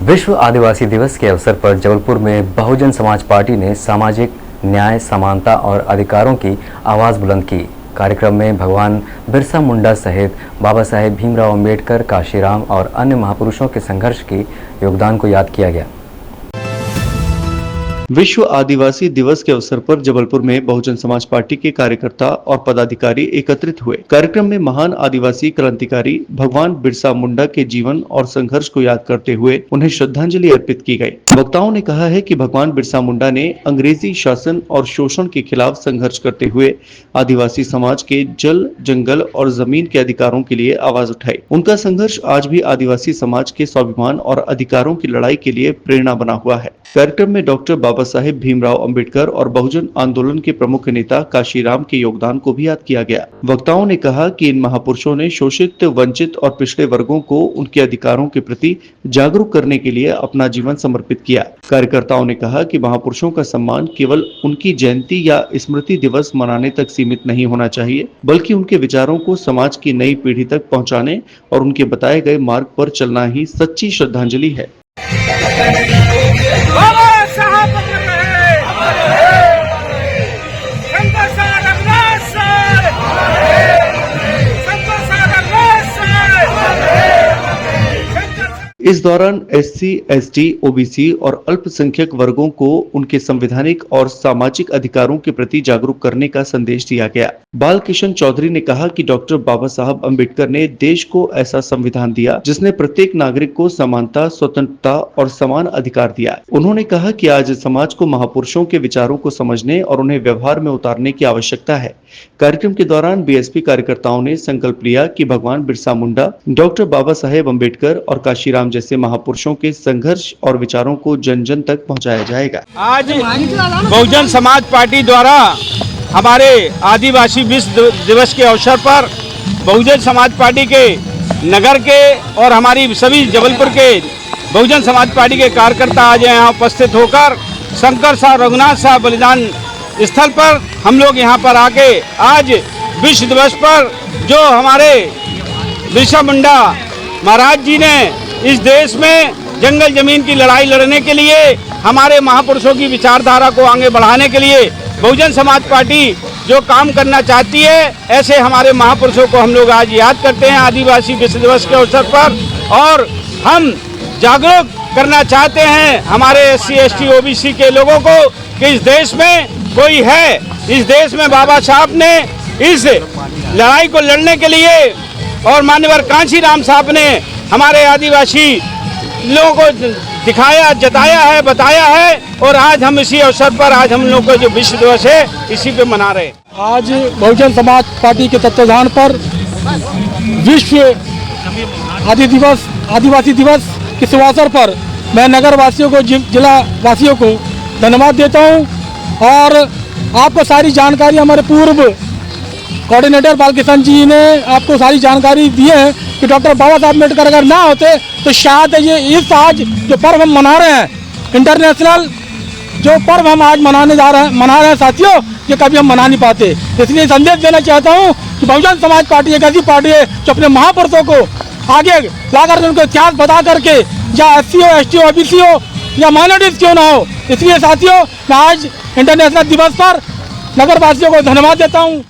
विश्व आदिवासी दिवस के अवसर पर जबलपुर में बहुजन समाज पार्टी ने सामाजिक न्याय, समानता और अधिकारों की आवाज़ बुलंद की। कार्यक्रम में भगवान बिरसा मुंडा सहित बाबा साहेब भीमराव अंबेडकर, काशीराम और अन्य महापुरुषों के संघर्ष की योगदान को याद किया गया। विश्व आदिवासी दिवस के अवसर पर जबलपुर में बहुजन समाज पार्टी के कार्यकर्ता और पदाधिकारी एकत्रित हुए। कार्यक्रम में महान आदिवासी क्रांतिकारी भगवान बिरसा मुंडा के जीवन और संघर्ष को याद करते हुए उन्हें श्रद्धांजलि अर्पित की गई। वक्ताओं ने कहा है कि भगवान बिरसा मुंडा ने अंग्रेजी शासन और शोषण के खिलाफ संघर्ष करते हुए आदिवासी समाज के जल, जंगल और जमीन के अधिकारों के लिए आवाज उठाई। उनका संघर्ष आज भी आदिवासी समाज के स्वाभिमान और अधिकारों की लड़ाई के लिए प्रेरणा बना हुआ है। कार्यक्रम में डॉक्टर बाबा साहेब भीमराव अंबेडकर और बहुजन आंदोलन के प्रमुख नेता काशीराम के योगदान को भी याद किया गया। वक्ताओं ने कहा कि इन महापुरुषों ने शोषित, वंचित और पिछड़े वर्गों को उनके अधिकारों के प्रति जागरूक करने के लिए अपना जीवन समर्पित किया। कार्यकर्ताओं ने कहा कि महापुरुषों का सम्मान केवल उनकी जयंती या स्मृति दिवस मनाने तक सीमित नहीं होना चाहिए, बल्कि उनके विचारों को समाज की नई पीढ़ी तक पहुँचाने और उनके बताए गए मार्ग पर चलना ही सच्ची श्रद्धांजलि है। इस दौरान एससी, एसटी, ओबीसी और अल्पसंख्यक वर्गों को उनके संवैधानिक और सामाजिक अधिकारों के प्रति जागरूक करने का संदेश दिया गया। बाल किशन चौधरी ने कहा कि डॉक्टर बाबा साहब अम्बेडकर ने देश को ऐसा संविधान दिया जिसने प्रत्येक नागरिक को समानता, स्वतंत्रता और समान अधिकार दिया। उन्होंने कहा कि आज समाज को महापुरुषों के विचारों को समझने और उन्हें व्यवहार में उतारने की आवश्यकता है। कार्यक्रम के दौरान बीएसपी कार्यकर्ताओं ने संकल्प लिया कि भगवान बिरसा मुंडा, डॉक्टर बाबा साहेब अम्बेडकर और काशीराम जैसे महापुरुषों के संघर्ष और विचारों को जन जन तक पहुंचाया जाएगा। आज बहुजन समाज पार्टी द्वारा हमारे आदिवासी विश्व दिवस के अवसर पर बहुजन समाज पार्टी के नगर के और हमारी सभी जबलपुर के बहुजन समाज पार्टी के कार्यकर्ता आज यहाँ उपस्थित होकर शंकर साहब, रघुनाथ साहब बलिदान स्थल पर हम लोग यहाँ पर आके आज विश्व दिवस पर जो हमारे बिरसा मुंडा महाराज जी ने इस देश में जंगल जमीन की लड़ाई लड़ने के लिए, हमारे महापुरुषों की विचारधारा को आगे बढ़ाने के लिए बहुजन समाज पार्टी जो काम करना चाहती है, ऐसे हमारे महापुरुषों को हम लोग आज याद करते हैं आदिवासी विश्व दिवस के अवसर पर। और हम जागरूक करना चाहते हैं हमारे एससी, एसटी, ओबीसी के लोगों को कि इस देश में कोई है, इस देश में बाबा साहब ने इस लड़ाई को लड़ने के लिए और माननीय काशीराम साहब ने हमारे आदिवासी लोगों को दिखाया, जताया है, बताया है। और आज हम इसी अवसर पर आज हम लोग का जो विश्व दिवस है इसी पे मना रहे हैं। आज बहुजन समाज पार्टी के तत्वाधान पर विश्व आदिवासी दिवस के शुभ अवसर पर मैं नगर वासियों को, जिला वासियों को धन्यवाद देता हूं। और आपको सारी जानकारी हमारे पूर्व कोऑर्डिनेटर बाल किशन जी ने आपको सारी जानकारी दी है कि डॉक्टर बाबा साहब अम्बेडकर अगर ना होते तो शायद ये इस आज जो पर्व हम मना रहे हैं, इंटरनेशनल जो पर्व हम आज मना रहे हैं साथियों, ये कभी हम मना नहीं पाते। इसलिए संदेश देना चाहता हूँ कि बहुजन समाज पार्टी एक ऐसी पार्टी है जो अपने महापुरुषों को आगे लाकर उनको इतिहास बता करके, या एससी हो, एसटी हो, ओबीसी हो या माइनॉरिटीज क्यों ना हो। इसलिए साथियों, मैं आज इंटरनेशनल दिवस पर नगर वासियों को धन्यवाद देता हूँ।